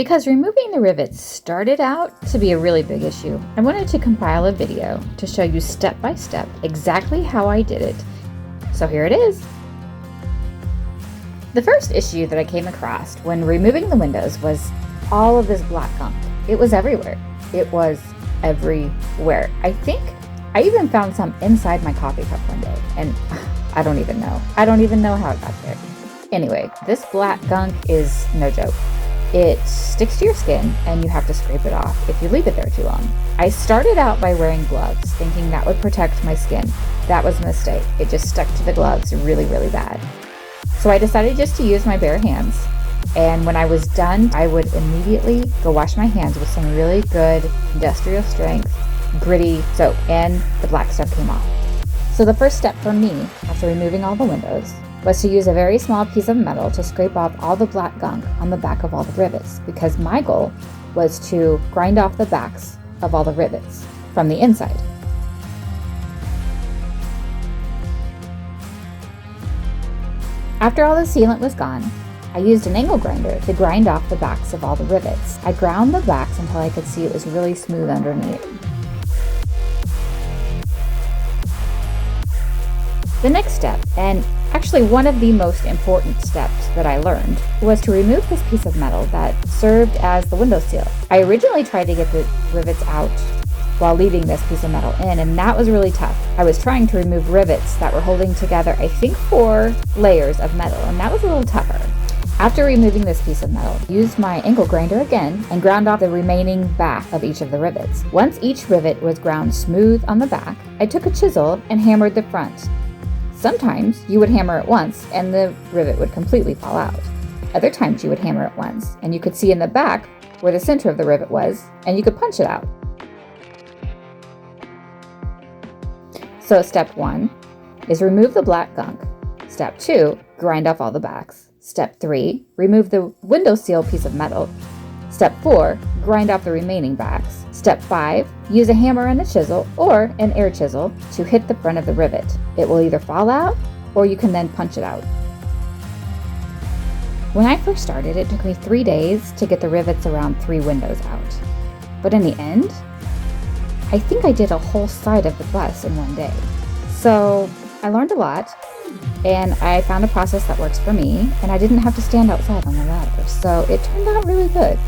Because removing the rivets started out to be a really big issue, I wanted to compile a video to show you step by step exactly how I did it. So here it is. The first issue that I came across when removing the windows was all of this black gunk. It was everywhere. It was everywhere. I think I even found some inside my coffee cup one day, and I don't even know. I don't even know how it got there. Anyway, this black gunk is no joke. It sticks to your skin and you have to scrape it off if you leave it there too long. I started out by wearing gloves, thinking that would protect my skin. That was a mistake. It just stuck to the gloves really, really bad. So I decided just to use my bare hands. And when I was done, I would immediately go wash my hands with some really good industrial strength, gritty soap, and the black stuff came off. So the first step for me, after removing all the windows, was to use a very small piece of metal to scrape off all the black gunk on the back of all the rivets, because my goal was to grind off the backs of all the rivets from the inside. After all the sealant was gone, I used an angle grinder to grind off the backs of all the rivets. I ground the backs until I could see it was really smooth underneath. The next step, and actually one of the most important steps that I learned, was to remove this piece of metal that served as the window seal. I originally tried to get the rivets out while leaving this piece of metal in, and that was really tough. I was trying to remove rivets that were holding together, I think, 4 layers of metal, and that was a little tougher. After removing this piece of metal, I used my angle grinder again and ground off the remaining back of each of the rivets. Once each rivet was ground smooth on the back, I took a chisel and hammered the front. Sometimes you would hammer it once and the rivet would completely fall out. Other times you would hammer it once and you could see in the back where the center of the rivet was and you could punch it out. So step 1 is remove the black gunk. Step 2, grind off all the backs. Step 3, remove the window seal piece of metal. Step 4, grind off the remaining backs. Step 5, use a hammer and a chisel or an air chisel to hit the front of the rivet. It will either fall out or you can then punch it out. When I first started, it took me 3 days to get the rivets around 3 windows out. But in the end, I think I did a whole side of the bus in one day. So I learned a lot and I found a process that works for me, and I didn't have to stand outside on the ladder. So it turned out really good.